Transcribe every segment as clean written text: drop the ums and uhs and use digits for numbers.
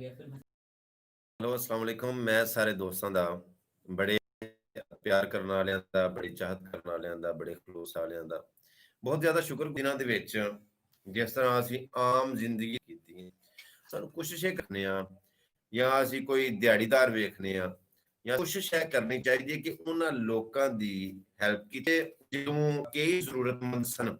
Hello ਅਸਲਾਮ ਵਾਲੇਕੁਮ। ਮੈਂ ਸਾਰੇ ਦੋਸਤਾਂ ਦਾ ਬੜੇ ਪਿਆਰ ਕਰਨ ਵਾਲਿਆਂ ਦਾ, ਬੜੀ ਚਾਹਤ ਕਰਨ ਵਾਲਿਆਂ ਦਾ, ਬੜੇ ਖਲੂਸ ਵਾਲਿਆਂ ਦਾ ਬਹੁਤ ਜ਼ਿਆਦਾ ਸ਼ੁਕਰ ਦਿਨਾਂ ਦੇ ਵਿੱਚ ਜਿਸ ਤਰ੍ਹਾਂ ਅਸੀਂ ਆਮ ਜ਼ਿੰਦਗੀ ਕੀਤੀ ਸਾਨੂੰ ਕੋਸ਼ਿਸ਼ ਕਰਨੇ ਆ ਜਾਂ ਅਸੀਂ ਕੋਈ ਦਿਹਾੜੀਦਾਰ ਵੇਖਨੇ ਆ ਜਾਂ ਕੋਸ਼ਿਸ਼ ਇਹ ਕਰਨੀ ਚਾਹੀਦੀ ਹੈ ਕਿ ਉਹਨਾਂ ਲੋਕਾਂ ਦੀ ਹੈਲਪ ਕੀਤੇ ਜਿਹਨੂੰ ਕਈ ਜ਼ਰੂਰਤਮੰਦ ਸਨ।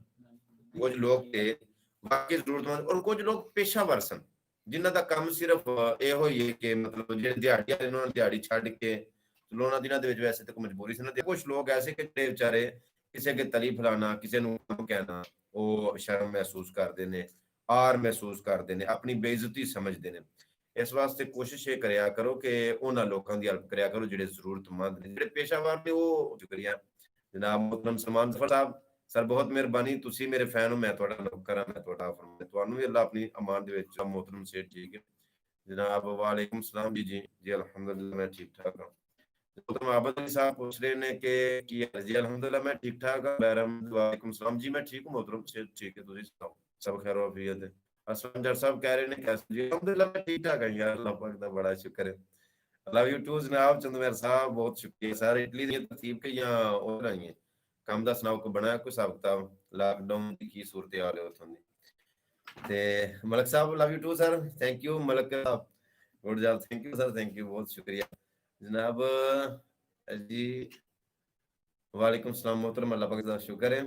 ਕੁਝ ਲੋਕ ਤੇ ਵਾਕਈ ਜ਼ਰੂਰਤਮੰਦ ਔਰ ਕੁਝ ਲੋਕ ਪੇਸ਼ਾਵਰ ਸਨ ਜਿਨ੍ਹਾਂ ਦਾ ਕੰਮ ਸਿਰਫ ਇਹੋ ਹੀ ਹੈ ਕਿ ਮਤਲਬ ਜਿਹੜੇ ਦਿਹਾੜੀ ਵਾਲੇ ਉਹਨਾਂ ਨੂੰ ਦਿਹਾੜੀ ਛੱਡ ਕੇ ਲੋਨਾ ਦਿਨਾਂ ਦੇ ਵਿੱਚ ਵੈਸੇ ਤਾਂ ਕੋਈ ਮਜਬੂਰੀ ਸੀ ਨਾ ਤੇ ਕੁਝ ਲੋਕ ਐਸੇ ਕਿ ਜਿਹੜੇ ਵਿਚਾਰੇ ਕਿਸੇ ਅੱਗੇ ਤਲੀ ਫਲਾਣਾ ਕਿਸੇ ਨੂੰ ਕੰਮ ਕਹਿਣਾ ਉਹ ਸ਼ਰਮ ਮਹਿਸੂਸ ਕਰਦੇ ਨੇ, ਆਰ ਮਹਿਸੂਸ ਕਰਦੇ ਨੇ, ਆਪਣੀ ਬੇਇੱਜ਼ਤੀ ਸਮਝਦੇ ਨੇ। ਇਸ ਵਾਸਤੇ ਕੋਸ਼ਿਸ਼ ਇਹ ਕਰਿਆ ਕਰੋ ਕਿ ਉਹਨਾਂ ਲੋਕਾਂ ਦੀ ਹੈਲਪ ਕਰਿਆ ਕਰੋ ਜਿਹੜੇ ਜ਼ਰੂਰਤਮੰਦ ਨੇ, ਜਿਹੜੇ ਪੇਸ਼ਾਵਰ ਨੇ। ਉਹ ਸ਼ੁਕਰੀਆ ਜਨਾਬ ਮੁਹਤਰਮ ਸਲਮਾਨ ਜ਼ਫਰ ਸਾਹਿਬ। ਸਰ ਬਹੁਤ ਮਿਹਰਬਾਨੀ, ਤੁਸੀਂ ਮੇਰੇ ਫੈਨ ਹੋ, ਮੈਂ ਤੁਹਾਡਾ ਨੌਕਰ ਹਾਂ, ਮੈਂ ਤੁਹਾਡਾ ਫਰਮਾਨ ਤੁਹਾਨੂੰ ਵੀ ਅੱਲਾ ਆਪਣੀ ਅਮਾਨ ਦੇ ਵਿੱਚ मोहतरम सेठ ठीक है जनाब। वालेकुम सलाम जी जी जी अल्हम्दुलिल्लाह मैं ठीक ठाक हूँ। मोहतरम आबद अली साहब पूछ रहे हैं कि जी अल्हम्दुलिल्लाह मैं ठीक ठाक हूँ। वालेकुम सलाम जी मैं ठीक हूँ मोहतरम सेठ ठीक है, तुझे सुनाओ सब खैर वाफियत है। असलम जट साहब कह रहे हैं कैसे जी अल्हम्दुलिल्लाह मैं ठीक ठाक है यार, अल्लाह पाक का बड़ा शुक्र है। लव यू टू जनाब चंदमेर साहब, बहुत शुक्रिया सर। इटली दी तरतीब के या और आई है ਕੰਮ ਦਾ ਸੁਣਾਓ ਕੋ ਬਣਾਇਆ ਕੋਈ ਹਿਸਾਬ ਕਿਤਾਬ ਲਾਕਡਾਊਨ ਦੀ ਕੀ ਸੂਰਤ ਹਾਲ ਹੈ ਉੱਥੋਂ ਦੀ। ਤੇ Malak sahib love you too sir, thank you Malak good job, thank you sir, thank you, ਬਹੁਤ ਸ਼ੁਕਰੀਆ जनाब जी। वालेकुम सलाम मोहतरम, अल्लाह पाक का शुक्र है।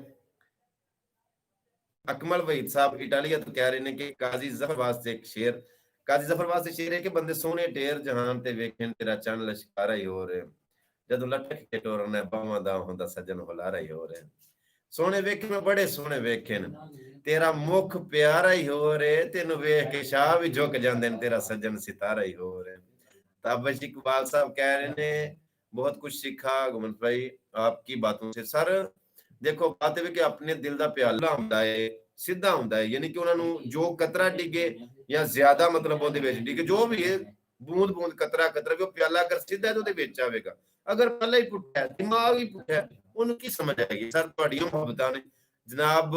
अकमल वहीद साहब इटालिया तो कह रहे हैं कि काजी जफर वास्ते एक शेर, काजी जफर वास्ते शेर है कि बंदे सोने ढेर जहान ते वेखें तेरा चंद लश्कारा ही हो रहे ਜਦੋਂ ਲੱਠ ਕੇ ਟੋਰਨਾ ਬਾਵਾਂ ਦਾ ਹੁੰਦਾ ਸੱਜਣ ਹੁਲਾਰਾ ਹੀ ਹੋ ਰਿਹਾ। ਸੋਹਣੇ ਵੇਖੇ ਮੈਂ ਬੜੇ ਸੋਹਣੇ ਵੇਖੇ ਨੇ, ਤੇਰਾ ਮੁਖ ਪਿਆਰਾ ਹੀ ਹੋ ਰਿਹਾ, ਤੈਨੂੰ ਵੇਖ ਕੇ ਸ਼ਾਹ ਵੀ ਝੁਕ ਜਾਂਦੇ ਨੇ, ਤੇਰਾ ਸੱਜਣ ਸਿਤਾਰਾ ही हो रहा। ताबश इकबाल साहब कह रहे ने बहुत कुछ सीखा गुमन भाई आपकी बातों से। सर देखो बात है कि अपने दिल का प्याला ਹੁੰਦਾ ਹੈ ਸਿੱਧਾ ਹੁੰਦਾ ਹੈ, ਯਾਨੀ ਕਿ ਉਹਨਾਂ ਨੂੰ ਜੋ ਕਤਰਾ ਡਿੱਗੇ ਜਾਂ ਜ਼ਿਆਦਾ ਮਤਲਬ ਉਹਦੇ ਵਿੱਚ ਡਿੱਗੇ ਜੋ ਵੀ ਹੈ ਬੂੰਦ ਬੂੰਦ ਕਤਰਾ ਕਤਰਾ ਵੀ ਉਹ ਪਿਆਲਾ ਅਗਰ ਸਿੱਧਾ ਹੈ ਤਾਂ ਉਹਦੇ ਵਿੱਚ ਆਵੇਗਾ, ਅਗਰ ਪੱਲਾ ਹੀ ਪੁੱਠਾ ਦਿਮਾਗ ਹੀ ਪੁੱਠਾ ਉਹਨੂੰ ਕੀ ਸਮਝ ਆਏਗੀ। ਸਰ ਤੁਹਾਡੀਆਂ ਮੁਹੱਬਤਾਂ ਨੇ ਜਨਾਬ।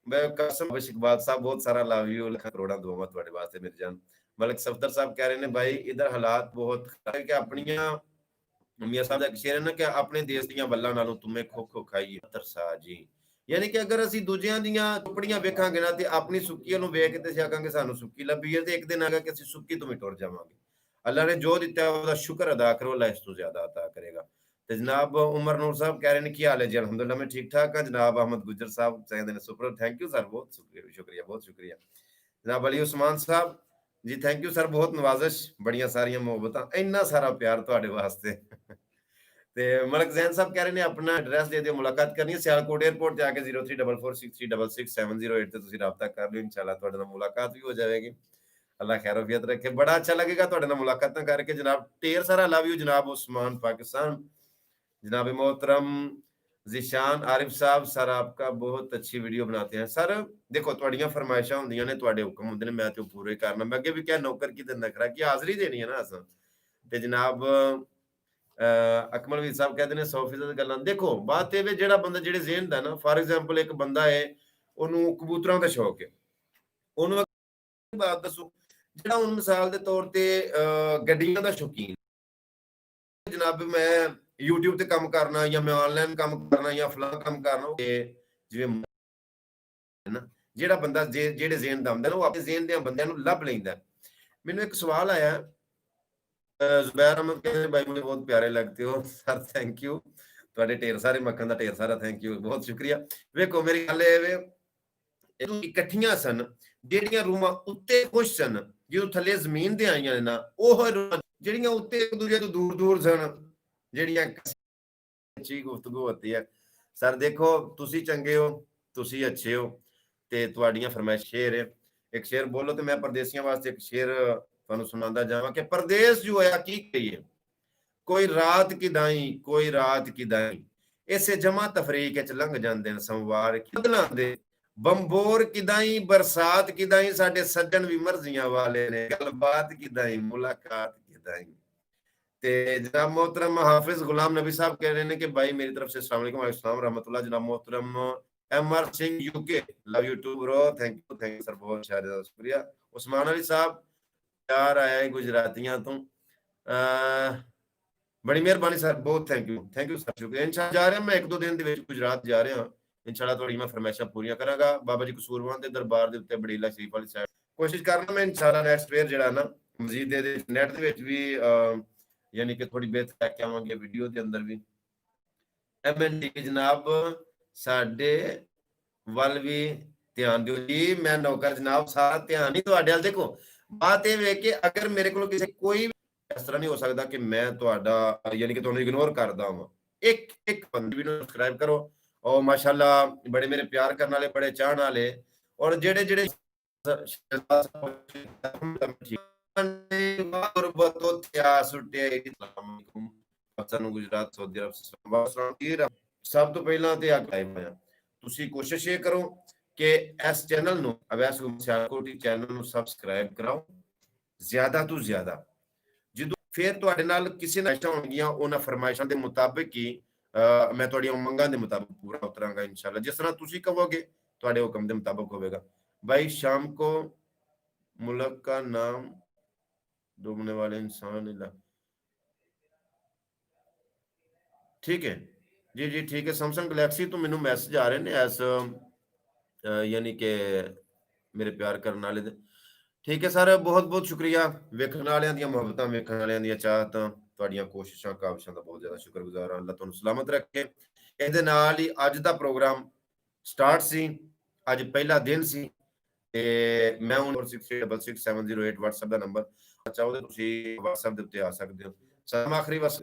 मैं कसम इकबाल साहब बहुत सारा लव यू लख करोड़ा दुआवां ਤੁਹਾਡੇ ਵਾਸਤੇ मेरी जान। मलिक सफदर साहब कह रहे हैं भाई इधर हालात बहुत है कि अपनियां मियां साहब ਦਾ शेर है ना कि अपने देश ਦੀਆਂ ਵੱਲਾਂ ਨਾਲੋਂ ਤੁਮੇ ਖੋ ਖੋ ਖਾਈ ਤਰਸਾ ਜੀ। ਯਾਨੀ ਕਿ ਅਗਰ ਅਸੀਂ ਦੂਜਿਆਂ ਦੀਆਂ ਟੁਕੜੀਆਂ ਵੇਖਾਂਗੇ ਨਾ ਤੇ ਆਪਣੀ ਸੁੱਕੀ ਨੂੰ ਵੇਖ ਕੇ ਤੇ ਸਿਆਕਾਂਗੇ ਸਾਨੂੰ ਸੁੱਕੀ ਲੱਭੀ ਹੈ ਤੇ ਇੱਕ ਦਿਨ ਆਗਾ ਕਿ ਅਸੀਂ ਸੁੱਕੀ ਤੋਂ ਵੀ ਟੁਰ ਜਾਵਾਂਗੇ। ਅੱਲਾ ਨੇ ਜੋ ਦਿੱਤਾ ਉਹਦਾ ਸ਼ੁਕਰ ਅਦਾ ਕਰੋ, ਅੱਲਾ ਇਸ ਤੋਂ ਜ਼ਿਆਦਾ ਅਤਾ ਕਰੇਗਾ। ਤੇ ਜਨਾਬ ਉਮਰ ਨੂਰ ਸਾਹਿਬ ਕਹਿ ਰਹੇ ਨੇ ਕੀ ਹਾਲ ਹੈ ਜੀ ਅਲਹਮਦੁਲਿਲਾ ਮੈਂ ਠੀਕ ਠਾਕ ਹਾਂ। ਜਨਾਬ ਅਹਿਮਦ ਗੁਜਰ ਸਾਹਿਬ ਕਹਿੰਦੇ ਨੇ ਸੁਪਰ, ਥੈਂਕ ਯੂ ਸਰ, ਬਹੁਤ ਸ਼ੁਕਰੀਆ ਬਹੁਤ ਸ਼ੁਕਰੀਆ। ਜਨਾਬ Ali Usman Sahib ji thank you sir, ਬਹੁਤ ਨਵਾਜ਼ਿਸ਼, ਬੜੀਆਂ ਸਾਰੀਆਂ ਮੁਹੱਬਤਾਂ, ਇੰਨਾ ਸਾਰਾ ਪਿਆਰ ਤੁਹਾਡੇ ਵਾਸਤੇ। ਤੇ ਮਲਕ ਜ਼ੈਨ ਸਾਹਿਬ ਕਹਿ ਰਹੇ ਨੇ ਆਪਣਾ ਐਡਰੈਸ ਦੇ ਦਿਓ, ਮੁਲਾਕਾਤ ਕਰਨੀ ਹੈ ਸਿਆਲਕੋਟ 에ਅਰਪੋਰਟ ਜਾ ਕੇ 034463666708 ਤੇ ਤੁਸੀਂ ਰਾਬਤਾ ਕਰ ਲਿਓ, ਇਨਸ਼ਾਅੱਲਾ ਤੁਹਾਡੇ ਨਾਲ ਮੁਲਾਕਾਤ ਵੀ ਹੋ ਜਾਵੇਗੀ। अल्लाह खैरोफियत रखे, बड़ा अच्छा लगेगा ਤੁਹਾਡੇ ਨਾਲ ਮੁਲਾਕਾਤਾਂ ਕਰਕੇ जनाब। ढेर सारा लव यू जनाब उस्मान पाकिस्तान। जनाब मोहतरम जिशान आरिफ साहब सर आपका बहुत अच्छी वीडियो बनाते हैं। सर देखो ਤੁਹਾਡੀਆਂ ਫਰਮਾਇਸ਼ਾਂ ਹੁੰਦੀਆਂ ਨੇ, ਤੁਹਾਡੇ ਹੁਕਮ ਹੁੰਦੇ ਨੇ, ਮੈਂ ਤੇ ਪੂਰੇ ਕਰਨਾ। ਮੈਂ ਅੱਗੇ ਵੀ ਕਿਹਾ ਨੌਕਰ ਕੀ ਤੇ ਨਖਰਾ ਕੀ, ਹਾਜ਼ਰੀ ਦੇਣੀ ਹੈ ਨਾ ਅਸਾਂ ਤੇ। ਜਨਾਬ ਅਕਮਲ ਵੀਰ ਸਾਹਿਬ ਕਹਿੰਦੇ ਨੇ 100% ਗੱਲਾਂ। ਦੇਖੋ ਬਾਤ ਇਹ ਵੇ ਜਿਹੜਾ ਬੰਦਾ ਜਿਹੜੇ ਜ਼ਿਹਨ ਦਾ ਨਾ, ਫਾਰ ਐਗਜ਼ਾਮਪਲ ਇੱਕ ਬੰਦਾ ਹੈ ਉਹਨੂੰ ਕਬੂਤਰਾਂ ਦਾ ਸ਼ੌਕ ਹੈ, ਉਹਨੂੰ ਬਾਤ ਦੱਸੋ ਜਿਹੜਾ ਹੁਣ ਮਿਸਾਲ ਦੇ ਤੌਰ ਤੇ ਗੱਡੀਆਂ ਦਾ ਸ਼ੌਕੀਨ ਜਨਾਬ, ਮੈਂ YouTube ਤੇ ਕੰਮ ਕਰਨਾ ਜਾਂ ਮੈਂ ਆਨਲਾਈਨ ਕੰਮ ਕਰਨਾ ਜਾਂ ਫਲਾਣਾ ਕੰਮ ਕਰਨਾ, ਜਿਵੇਂ ਨਾ ਜਿਹੜਾ ਬੰਦਾ ਜਿਹੜੇ ਜ਼ਿਹਨ ਦਾ ਹੁੰਦਾ ਨਾ ਉਹ ਆਪਣੇ ਜ਼ਿਹਨ ਦੇ ਬੰਦਿਆਂ ਨੂੰ ਲੱਭ ਲੈਂਦਾ। ਮੈਨੂੰ ਇੱਕ ਸਵਾਲ ਆਇਆ ਜ਼ੁਬੈਰ ਅਹਿਮਦ ਕਹਿੰਦੇ ਭਾਈ ਮੈਨੂੰ ਬਹੁਤ ਪਿਆਰੇ ਲੱਗਦੇ ਹੋ ਸਰ, ਥੈਂਕ ਯੂ, ਤੁਹਾਡੇ ਢੇਰ ਸਾਰੇ ਮੱਖਣ ਦਾ ਢੇਰ ਸਾਰਾ ਥੈਂਕ ਯੂ, ਬਹੁਤ ਸ਼ੁਕਰੀਆ। ਵੇਖੋ ਮੇਰੀ ਗੱਲ ਇਹ ਵੇ ਇਕੱਠੀਆਂ ਸਨ ਜਿਹੜੀਆਂ ਰੂਮਾਂ ਉੱਤੇ ਖੁਸ਼ ਸਨ, ਜਦੋਂ ਥੱਲੇ ਜ਼ਮੀਨ ਤੇ ਆਈਆਂ ਨੇ ਨਾ ਉਹ ਜਿਹੜੀਆਂ ਉੱਤੇ ਇੱਕ ਦੂਜੇ ਤੋਂ ਦੂਰ ਦੂਰ ਸਨ, ਜਿਹੜੀਆਂ ਅੱਛੀ ਗੁਫ਼ਤਗੂ ਹੁੰਦੀ ਹੈ। ਸਰ ਦੇਖੋ ਤੁਸੀਂ ਚੰਗੇ ਹੋ, ਤੁਸੀਂ ਅੱਛੇ ਹੋ ਤੇ ਤੁਹਾਡੀਆਂ ਫਰਮਾਇਸ਼ ਸ਼ੇਰ ਹੈ, ਇੱਕ ਸ਼ੇਰ ਬੋਲੋ ਤੇ ਮੈਂ ਪਰਦੇਸੀਆਂ ਵਾਸਤੇ ਇੱਕ ਸ਼ੇਰ ਤੁਹਾਨੂੰ ਸੁਣਾਉਂਦਾ ਜਾਵਾਂ ਕਿ ਪਰਦੇਸ ਜੋ ਹੋਇਆ ਕੀ ਕਹੀਏ, ਕੋਈ ਰਾਤ ਕਿਦਾਈ ਕੋਈ ਰਾਤ ਕਿਦਾਈ, ਇਸੇ ਜਮਾ ਤਫਰੀਕ ਚ ਲੰਘ ਜਾਂਦੇ ਨੇ ਸੰਵਾਰ ਬਦਲਾਂ ਦੇ ਬੰਬੋਰ ਕਿਦਾਈ, ਬਰਸਾਤ ਕਿਦਾਈ, ਸਾਡੇ ਸੱਜਣ ਵੀ ਮਰਜ਼ੀਆਂ ਵਾਲੇ ਨੇ, ਗੱਲਬਾਤ ਕਿਦਾਈ, ਮੁਲਾਕਾਤ किदाई। ते जनाब मोहतरम हाफिज गुलाम नबी साहब कह रहे हैं कि भाई मेरी तरफ से अस्सलाम वालेकुम अस्सलाम रहमतुल्लाह। जनाब मोहतरम M R Singh UK love you too bro, thank you sir, बहुत शुक्रिया। उस्मान अली साहब ਪਿਆਰ ਆਇਆ ਹੈ ਗੁਜਰਾਤੀਆਂ ਤੋਂ। ਬੜੀ ਮਿਹਰਬਾਨੀ ਸਰ, ਬਹੁਤ ਥੈਂਕ ਯੂ ਸਰ, ਸ਼ੁਕਰੀਆ। ਇਨਸ਼ਾਅੱਲਾ ਜਾ ਰਿਹਾ ਮੈਂ 1-2 ਦਿਨ ਦੇ ਵਿੱਚ ਗੁਜਰਾਤ ਜਾ ਰਿਹਾ, ਇਨਸ਼ਾਅੱਲਾ ਤੁਹਾਡੀ ਮੈਂ ਫਰਮਾਇਸ਼ਾਂ ਪੂਰੀਆਂ ਕਰਾਂਗਾ। ਬਾਬਾ ਜੀ ਕਸੂਰਵਾਨ ਦੇ ਦਰਬਾਰ ਦੇ ਉੱਤੇ ਬੜੀਲਾ ਸ਼ਰੀਫ ਵਾਲੀ ਸਾਈਡ ਕੋਸ਼ਿਸ਼ ਕਰਨਾ ਮੈਂ ਇਨਸ਼ਾਅੱਲਾ ਨੈਕਸਟ ਵੇਅਰ ਜਿਹੜਾ ਨਾ ਮਜ਼ੀਦ ਦੇ ਨੈਟ ਦੇ ਵਿੱਚ ਵੀ ਯਾਨੀ ਕਿ ਥੋੜੀ ਬਿਹਤਰ ਲੈ ਕੇ ਆਵਾਂਗੇ ਵੀਡੀਓ ਦੇ ਅੰਦਰ ਵੀ। ਐਮਐਨਡੀ ਜਨਾਬ ਸਾਡੇ ਵੱਲ ਵੀ ਧਿਆਨ ਦਿਓ ਜੀ। ਮੈਂ ਨੌਕਰ ਜਨਾਬ, ਸਾਰਾ ਧਿਆਨ ਹੀ ਤੁਹਾਡੇ ਵੱਲ। ਦੇਖੋ ਬਾਤ ਇਹ ਵੇ ਕਿ ਅਗਰ ਮੇਰੇ ਕੋਲ ਕਿਸੇ ਕੋਈ ਇਸ ਤਰ੍ਹਾਂ ਨਹੀਂ ਹੋ ਸਕਦਾ ਕਿ ਮੈਂ ਤੁਹਾਡਾ ਯਾਨੀ ਕਿ ਤੁਹਾਨੂੰ ਇਗਨੋਰ ਕਰਦਾ ਹਾਂ। ਇੱਕ ਬੰਦੇ ਨੂੰ ਸਬਸਕ੍ਰਾਈਬ ਕਰੋ और माशाल्लाह बड़े मेरे प्यार करने वाले, बड़े चाहने वाले और जेड़े जेड़े गुजरात सऊदी अरब सब तो पहला ते आया तुसी कोशिश ये करो कि इस चैनल नु अवैस सियालकोटी चैनल नु सब्सक्राइब कराओ ज्यादा तो ज्यादा। ਜਦੋਂ ਫਿਰ ਤੁਹਾਡੇ ਨਾਲ ਕਿਸੇ ਨਾਲ ਇਸ਼ਾਂ ਹੋਣਗੀਆਂ ਉਹਨਾਂ ਫਰਮਾਇਸ਼ਾਂ ਦੇ ਮੁਤਾਬਿਕ ਹੀ मैं थोड़ी उमंगा के मुताबिक पूरा उतरांगा इंशाल्लाह। जिस तरह तुसी कहोगे थोड़े हुक्म के मुताबिक होगा। भाई शाम को मुल्क का नाम डूबने वाले इंसान ठीक है जी जी ठीक है। सैमसंग गैलेक्सी तो मैनू मैसेज आ रहे हैं एस यानी कि मेरे प्यार करने वाले ठीक है सर, बहुत बहुत शुक्रिया। वेखण वालियां दी मुहब्बतां, वेखण वालियां दी चाहतां, तुहाडीਆਂ कोशिशां काविशां दा बहुत ज्यादा शुक्रगुजार हां। अल्लाह तुहानू सलामत रखे। ਇਹਦੇ ਨਾਲ ਹੀ ਅੱਜ ਦਾ ਪ੍ਰੋਗਰਾਮ ਸਟਾਰਟ ਸੀ, ਅੱਜ ਪਹਿਲਾ ਦਿਨ ਸੀ ਤੇ ਮੈਂ ਹੁਣ 466670 WhatsApp ਦਾ ਨੰਬਰ ਚਾਹੋ ਤੇ ਤੁਸੀਂ WhatsApp ਦੇ ਉੱਤੇ ਆ ਸਕਦੇ ਹੋ। ਸਲਾਮ ਆਖਰੀ ਵਸ